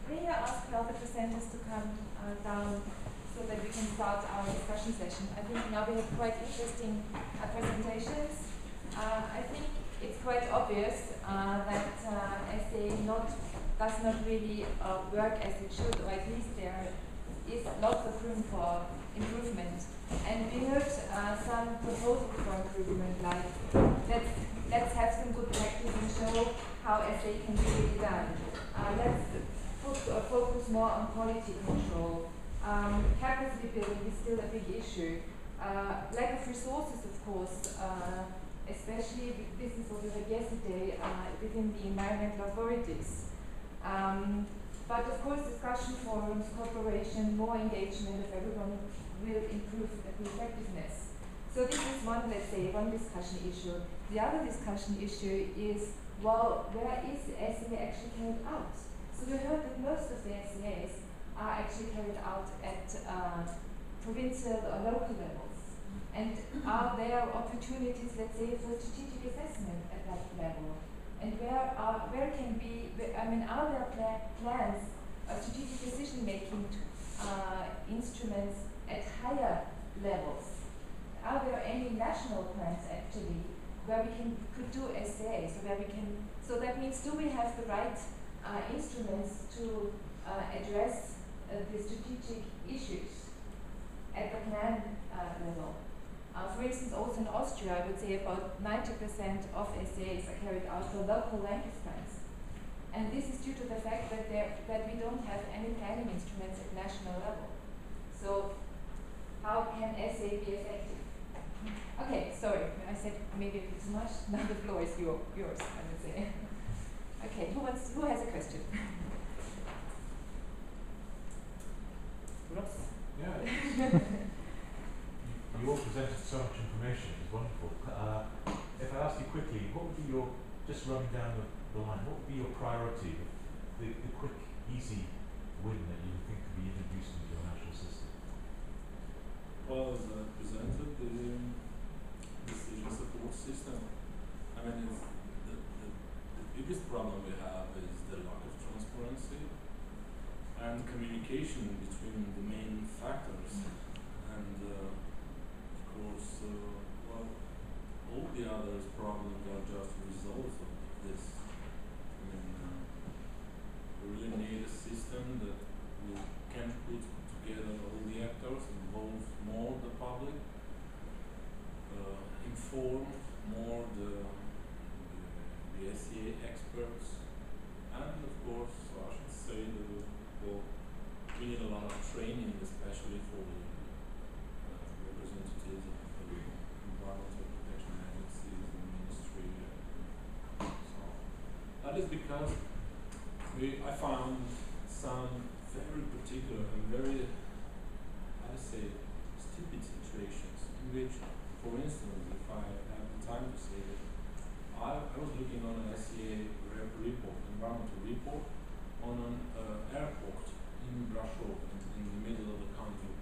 May I ask all the presenters to come down so that we can start our discussion session? I think now we have quite interesting presentations. I think it's quite obvious that essay does not really work as it should, or at least there is lots of room for improvement. And we heard some proposals for improvement, like let's have some good practice and show how essay can be really done. Let's focus more on quality control. Capacity building is still a big issue. Lack of resources, of course, especially this is what we heard yesterday within the environmental authorities. But of course, discussion forums, cooperation, more engagement of everyone will improve the effectiveness. So this is one, let's say, one discussion issue. The other discussion issue is, well, where is the essay actually carried out? So we heard that most of the essays are actually carried out at provincial or local levels. And are there opportunities, let's say, for strategic assessment at that level? And where can be, I mean, are there plans, strategic decision-making instruments at higher levels? Are there any national plans actually where we could do essays, so that means, do we have the right instruments to address the strategic issues at the plan level? For instance, also in Austria, I would say about 90% of essays are carried out for local land use plans. And this is due to the fact that we don't have any planning instruments at national level. So how can essay be effective? Okay, sorry, I said maybe a bit too much. Now the floor is yours, I would say. Okay, who has a question? Ross? Yeah. You all presented so much information, it's wonderful. If I ask you quickly, what would be your, just running down the line, what would be your priority, the quick, easy win that you think could be introduced into your national system? Well, as I presented, the decision support system, I mean, it's the biggest problem we have is the lack of transparency and communication between the main factors. And of course, well, all the other problems are just results of this. I mean, we really need a system that can put together all the actors, involve more the public, inform more the SEA experts, and of course, I should say that we need a lot of training, especially for the representatives of the environmental protection agencies and ministry. So that is because I found some very particular and very, how to say, stupid situations in which, for instance, if I have the time to say it, I was looking on an SEA report, environmental report, on an airport in Brussels, in the middle of the country.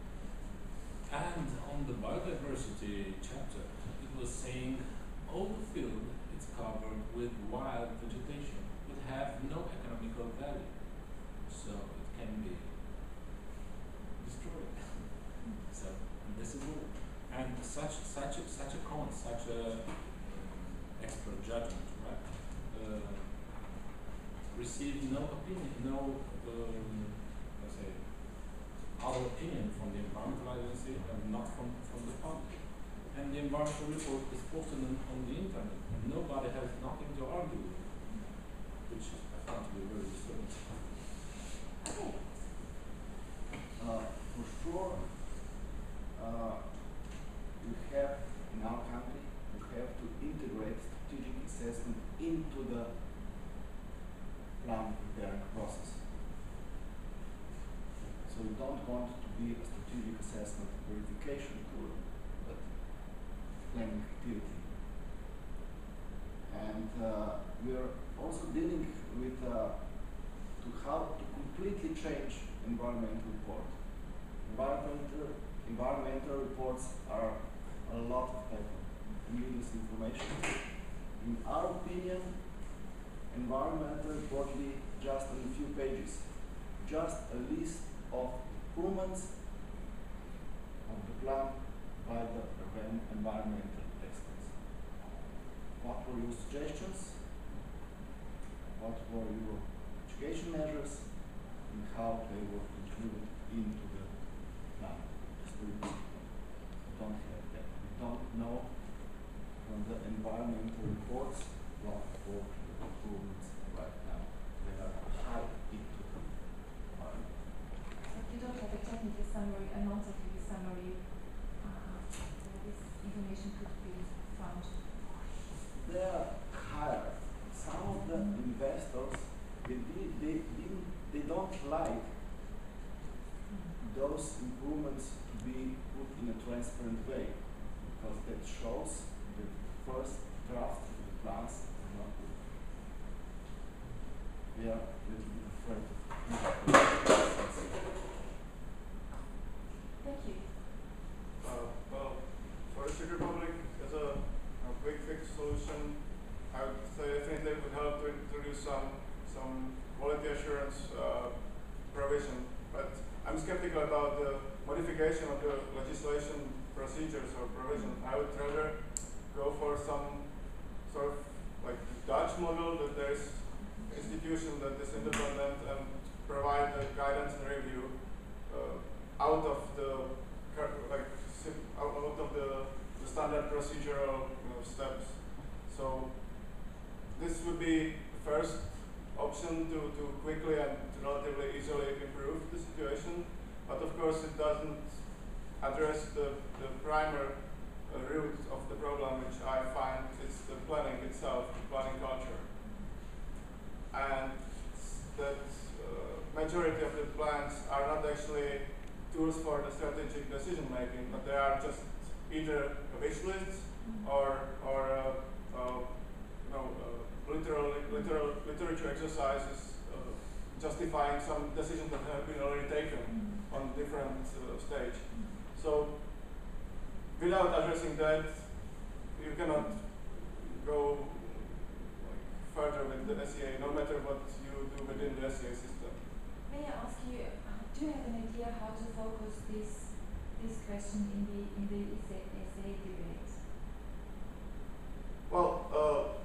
And on the biodiversity chapter, it was saying all the field is covered with wild vegetation, but have no economical value. So it can be destroyed. So this is all. And such a expert judgment, right? Received no opinion, no let's say our opinion from the environmental agency and not from the public. And the environmental report is posted on the internet. And nobody has nothing to argue with, which I found to be very disturbing. Okay. For sure, you have in our country, you have to integrate strategic assessment into the plan preparing process. So you don't want to be a strategic assessment verification tool, but planning activity. And we are also dealing with how to completely change environmental report. Environmental reports are a lot of paper, needless information. In our opinion, environmental report be just in a few pages. just a list of improvements of the plan by the environmental experts. What were your suggestions? What were your education measures? And how they were included into the plan? The students don't have that. We don't know from the environmental reports what were the improvements right now. They are high into the environment. If you don't have a technical summary, a non-technical summary, this information could be found. They are higher. Some of the investors, they don't like those improvements to be put in a transparent way, because that shows the first draft of the plans is not good. They are a little bit afraid of Thank you. Well, for the Czech Republic, as a quick fix solution, I would say definitely it would help to introduce some quality assurance provision. But I'm skeptical about the modification of the legislation procedures or provision. I would rather go for some sort of like the Dutch model, that there is institution that is independent and provide the guidance and review out of the standard procedural steps. So this would be the first option to quickly and relatively easily improve the situation, but of course it doesn't address the primary root of the problem, which I find is the planning itself, the planning culture. And that majority of the plans are not actually tools for the strategic decision making, but they are just either wish lists or literature exercises justifying some decisions that have been already taken on different stage. So without addressing that, you cannot go further with the SEA, no matter what you do within the SEA system. May I ask you, do you have an idea how to focus this question in the SEA debate? Well,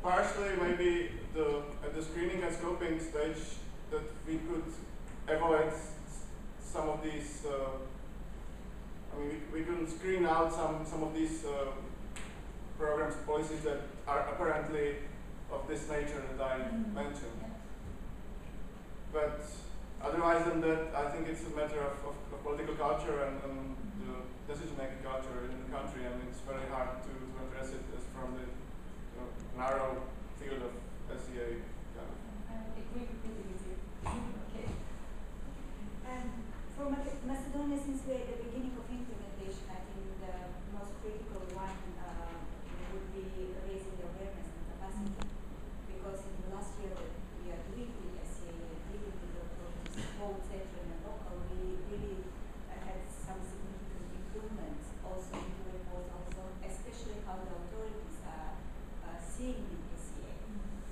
partially maybe at the screening and scoping stage that we could avoid some of these. We can screen out some of these programs, policies that are apparently of this nature that I mentioned. Yeah. But otherwise than that, I think it's a matter of political culture and the decision-making culture in the country, and it's very hard to address it as from the narrow field of SEA. I agree completely with you. Okay. For Macedonia, since we're at the beginning of implementation, I think the most critical one would be raising the awareness and capacity. Because in the last year that we are doing with SEA, dealing with the authorities, both central and local, we really had some significant improvements also in the report, also, especially how the authorities are seeing the SEA.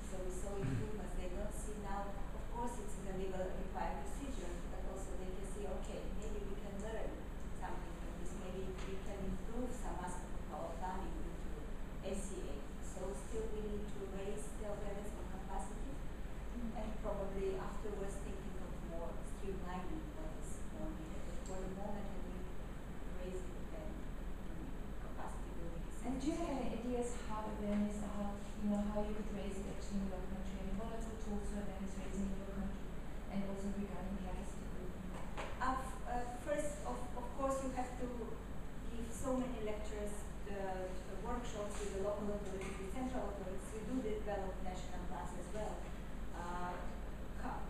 So we saw improvements. They don't see now, of course, it's in the legal required procedure, but also they can see, okay, maybe we can learn something from this. Maybe we can improve some aspect of our planning into SEA. So still we need to raise the awareness and capacity, and probably afterwards thinking of more streamlining what is more needed. But for the moment, I think raising and capacity building is. And do you have any ideas how awareness, how you could raise it actually in your country? And what are the tools for awareness raising in your country, and also regarding capacity building? First, of course, you have to give so many lectures, the workshops with the local authorities, the central authorities. You do develop national plans as well.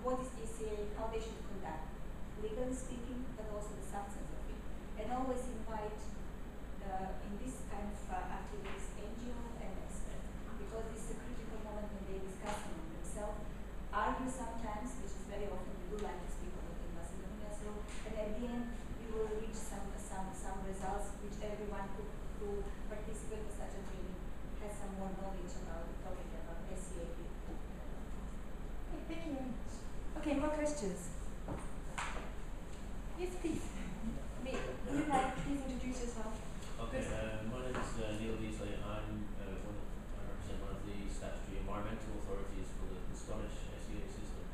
What is SEA, how they should conduct, legally speaking, but also the substance of it. And always invite, in this kind of activities, NGO and experts, because this is a critical moment when they discuss among themselves, argue sometimes, which is very often we do like to speak about in Macedonia. So, and at the end, we will reach some results which everyone who participates in such a training has some more knowledge about the topic about SEA. Okay, thank you very much. Okay, more questions? Yes, please. Please introduce yourself. Okay, my name is Neil Beasley. I represent one of the statutory environmental authorities for the Scottish SEA system.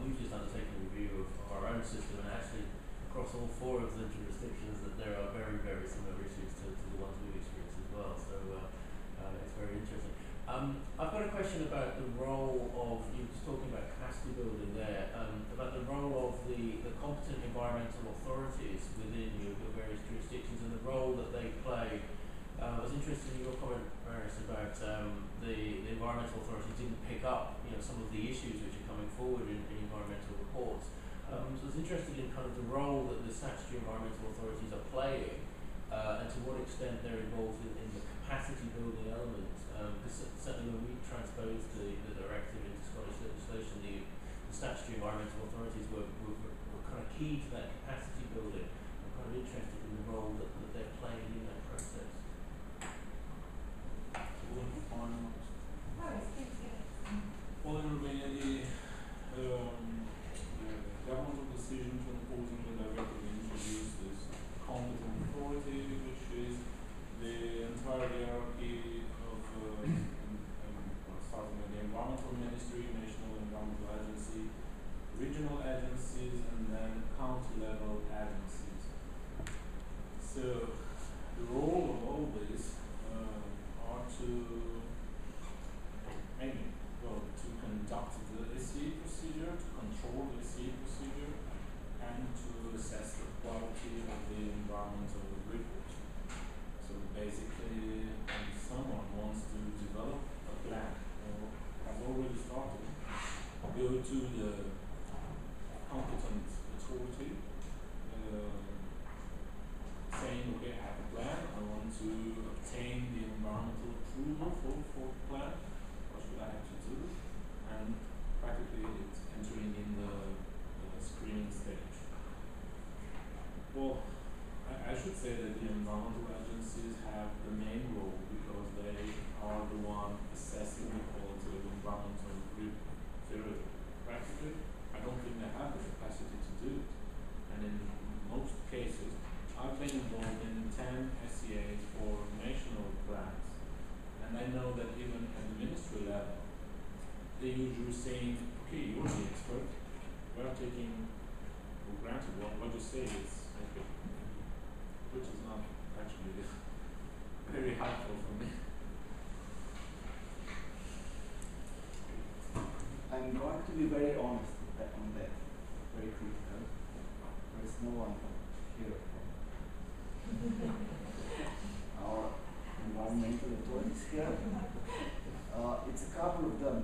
We've just undertaken a review of our own system, and actually across all four of the jurisdictions that there are very, very similar issues to the ones we've experienced as well. So it's very interesting. I've got a question about the role of, you were just talking about capacity building there, about the role of the competent environmental authorities within your various jurisdictions and the role that they play. I was interested in your comment, Marius, about the environmental authorities didn't pick up some of the issues which are coming forward in environmental reports. So I was interested in kind of the role that the statutory environmental authorities are playing and to what extent they're involved in the capacity building element. Because certainly when we transposed the directive into Scottish legislation, the statutory environmental authorities were kind of key to that capacity building. I'm kind of interested in the role that they're playing in that process. Well, in Romania, the governmental decision to imposing the directive introduced this competent authority, which is the entire hierarchy of starting with the environmental ministry, national environmental agency, regional agencies, and then county level agencies. So the role of all these are to conduct the SEA procedure, to control the SEA procedure, and to assess the quality of the environmental report. So basically, when someone wants to develop a plan or has already started, go to the competent authority, saying, okay, I have a plan, I want to obtain the environmental approval for the plan, what should I have to do? And practically it's entering in the screening stage. Well, I should say that the environmental agencies have the main role because they are the one assessing the quality of environmental theory. Practically, I don't think they have the capacity to do it. And in most cases, I've been involved in 10 SEAs for national plans. And I know that even at the ministry level, they usually saying, okay, you're the expert, we are taking for granted what you say is okay, which is not actually very helpful for me. I'm going to be very honest on that, very critical. There is no one here from our environmental authorities here. It's a couple of them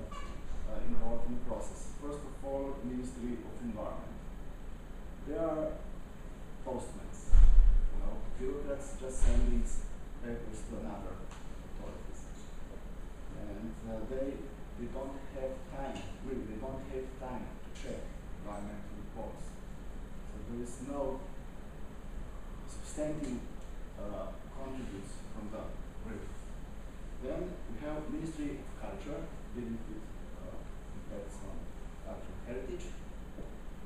involved in the process. First of all, Ministry of Environment. They are postmen, bureaucrats just sending papers to another authorities. And they don't have time, really, they don't have time to check environmental reports. So there is no substantive contributes from them, really. Then we have Ministry of Culture, dealing with impacts on cultural heritage.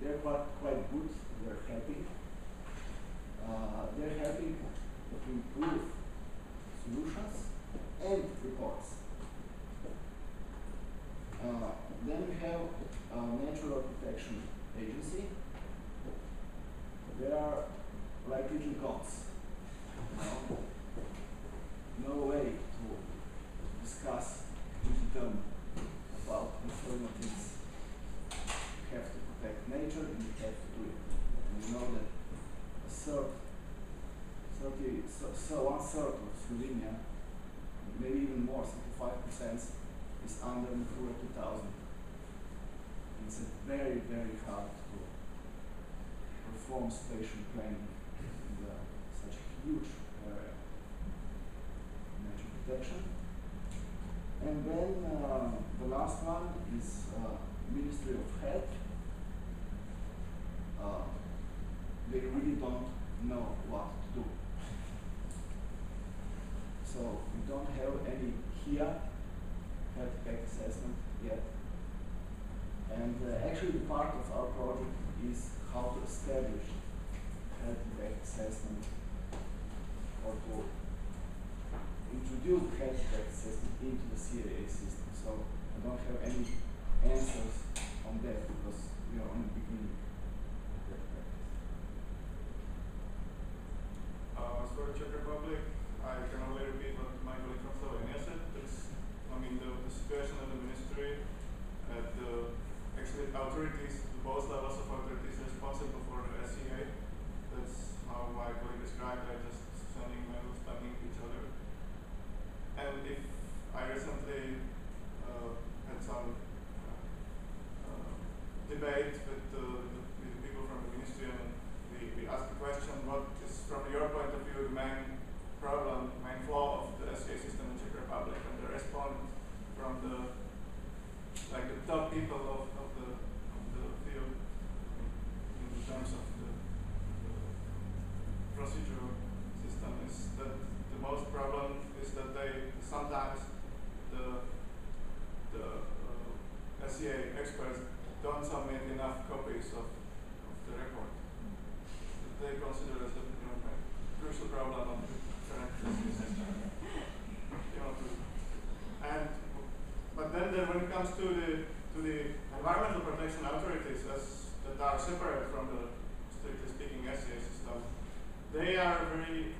They're quite good, they're helping. They're helping to improve solutions and reports. Then we have Natural Protection Agency. They are like little gods. No way to discuss with them about alternatives. You have to protect nature and you have to do it. And you know that one third of Slovenia, maybe even more, 35%, is under Natura 2000. It's very, very hard to perform spatial planning in such a huge area. Nature protection. And then the last one is Ministry of Health. They really don't know what to do. So we don't have any HIA, health impact assessment, yet. And actually the part of our project is how to establish health impact assessment or to introduce health impact assessment into the CAA system. So I don't have any answers on that because we are on the beginning of that practice. As for the Czech Republic, I can only repeat what my colleague from Slovenia said. The situation at the ministry, at the actually authorities, both levels of authorities responsible for the SEA. That's how my colleague described. I just sending emails, spamming each other. And if I recently had some debate with the people from the ministry, and we asked the question, what is from your point of view the main problem, main flaw of the SEA system in Czech Republic? And the response from the top people of the field in terms of the procedural system is that the most problem is that they sometimes the SEA experts don't submit enough copies of the report. That they consider as a crucial problem of the current SEA system. But then when it comes to the environmental protection authorities that are separate from the strictly speaking SEA system, they are very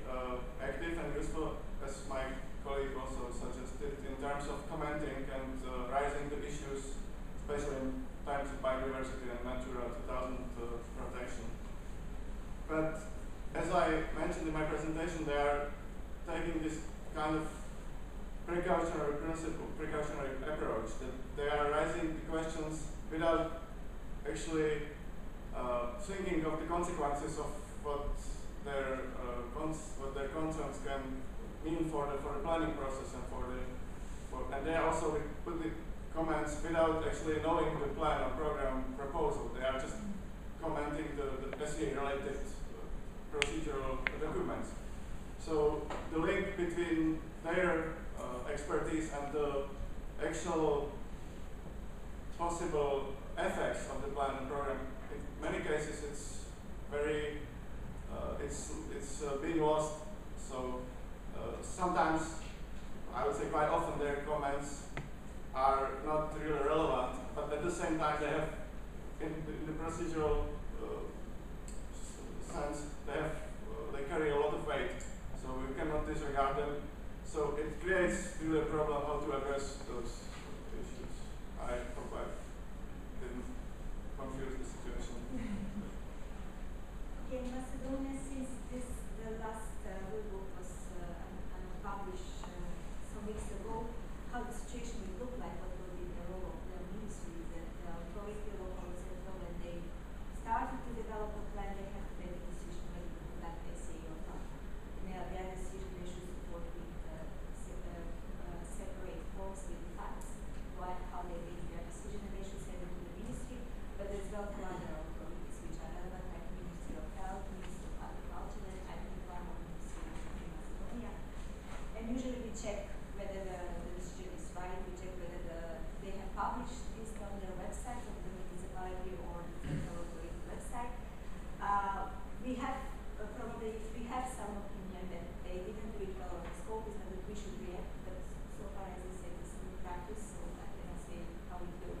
active and useful, as my colleague also suggested, in terms of commenting and raising the issues, especially in terms of biodiversity and Natura 2000 protection. But as I mentioned in my presentation, they are taking this kind of precautionary approach, that they are raising the questions without actually thinking of the consequences of what their concerns can mean for the planning process and and they also put the comments without actually knowing the plan or program proposal. They are just commenting the SEA related procedural documents. So the link between their expertise and the actual possible effects of the plan and program, in many cases it's very it's being lost. So sometimes, I would say quite often, their comments are not really relevant, but at the same time they have in the procedural sense they carry a lot of weight, so we cannot disregard them. So it creates really a problem how to address those issues. I hope I didn't confuse the situation. Okay, in Macedonia, since the last rulebook was published some weeks ago, how the situation will look like, what will be the role of the ministry, that authority, local, central, when they started to develop a plan, they have to make a decision whether to conduct SEA or not. And their decision they should support with separate forms with facts, how they make their decision, and they should send it to the ministry, but as well to other authorities which are relevant, like Ministry of Health, Ministry of Agriculture, and I think one more ministry in Macedonia. And usually we check whether the decision is right, we check whether they have published this on their website of the municipality or the central authority website. We have probably, if we have some opinion that they didn't do it well, or the scope is not that we should react, but so far, as I said, it's new practice, so I cannot say how it will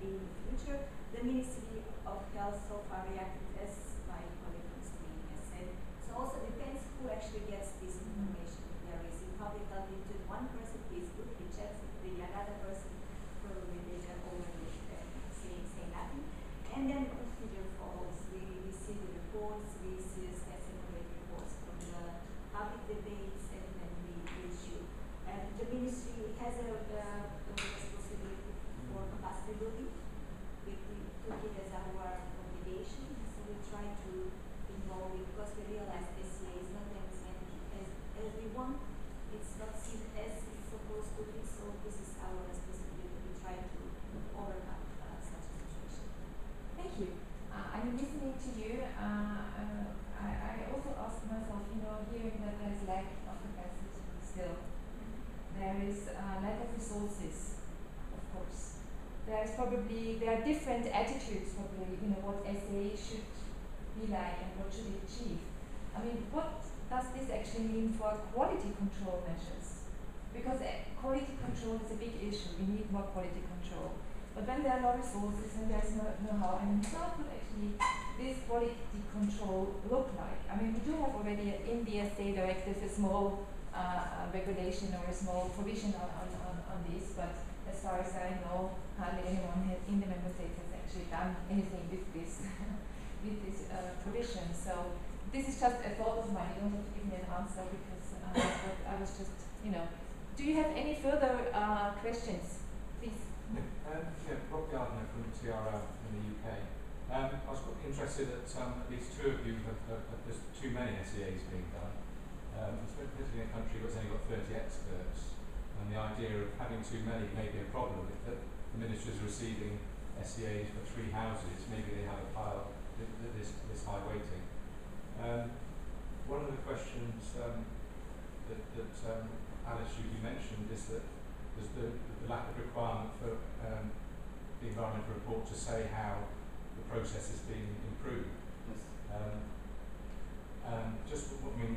be in the future. The Ministry of Health so far reacted, as my colleague from Slovenia said. So also depends who actually gets this information. If there is in public health, just one person is good, he checks it, the another person probably they just already say nothing. And then the procedure follows. We see the reports, we see separate reports from the public debates, and then we issue. And the ministry has a responsibility for capacity building. We took it as our obligation, so we try to involve it because we realize SEA is not as we want. It's not seen as it's supposed to be, so this is our responsibility. We try to overcome such a situation. Thank you. I mean, listening to you, I also ask myself, hearing that there's lack of capacity still. There is lack of resources, of course. there are different attitudes probably, you know, what SAA should be like and what should it achieve. I mean, what does this actually mean for quality control measures? Because quality control is a big issue. We need more quality control. But when there are no resources and there's no know-how, I mean, how could actually this quality control look like? I mean, we do have already in the SA directive a small regulation or a small provision on this, but as far as I know, hardly anyone in the member states has actually done anything with this with this provision. So this is just a thought of mine. You don't have to give me an answer because but I was just, you know. Do you have any further questions, please? Rob Gardner from TRL in the UK. I was quite interested that at least two of you have there's too many SEAs being done. Especially in a country that's only got 30 experts, and the idea of having too many may be a problem. If the ministers are receiving SEAs for 3 houses, maybe they have a pile this high weighting. One of the questions that Alice, you mentioned is that there's the lack of requirement for the environmental report to say how the process is being improved. Yes.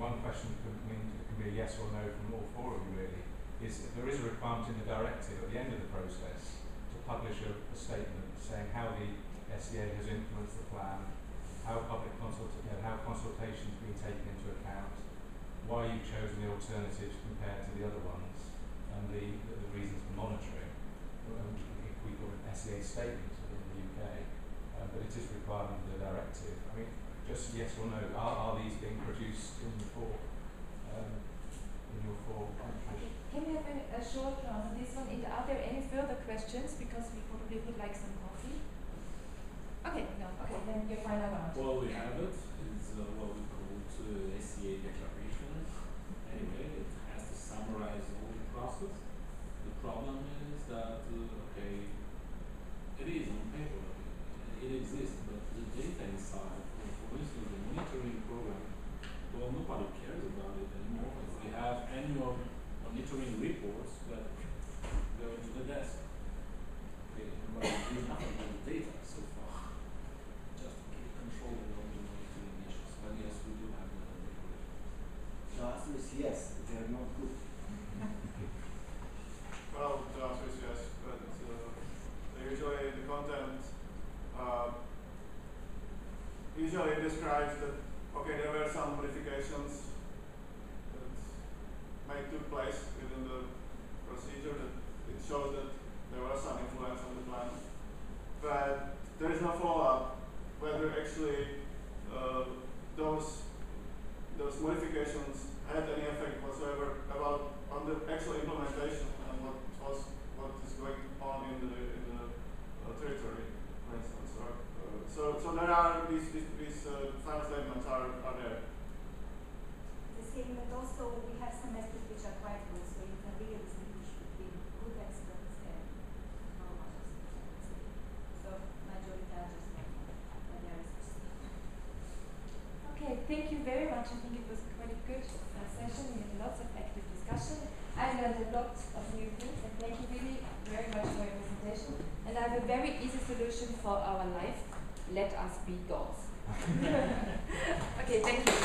One question can be a yes or no from all 4 of you really, is if there is a requirement in the directive at the end of the process to publish a statement saying how the SEA has influenced the plan, how consultations been taken into account, why you've chosen the alternatives compared to the other ones, and the reasons for monitoring. If we call it an SEA statement in the UK, but it is required under the directive. I mean, just yes or no, are these being produced in your 4 countries? Can we have a short round on this one? Are there any further questions? Because we probably would like some coffee. Okay, no, okay, then your final round. Well, we have it. It's what we call SEA declaration. Anyway, it has to summarize the whole process. The problem is that, it is on paper, it exists, but the data inside, for instance, the monitoring program, well, nobody cares about it anymore. We have annual monitoring reports that go into the desk. Okay, but we do nothing with the data so far, just to keep controlling all the monitoring issues. But yes, we do have the reports. The answer is yes, they are not good. Well, the answer is yes, but usually the content usually describes that, there were some modifications that took place within the procedure, that it shows that there was some influence on the plan, but there is no follow-up whether actually those modifications had any effect whatsoever on the actual implementation and what is going on in the territory, for instance. So there are these final statements are there. The same, but also we have some aspects which are quite good, so you can really distinguish between good experts and normal experts. So majority are just normal, and there is Okay, thank you very much. I think it was quite a good session. We had lots of active discussion. I learned a lot of new things, and thank you really very much for your presentation. And I have a very easy solution for our life. Let us be gods. Okay, thank you.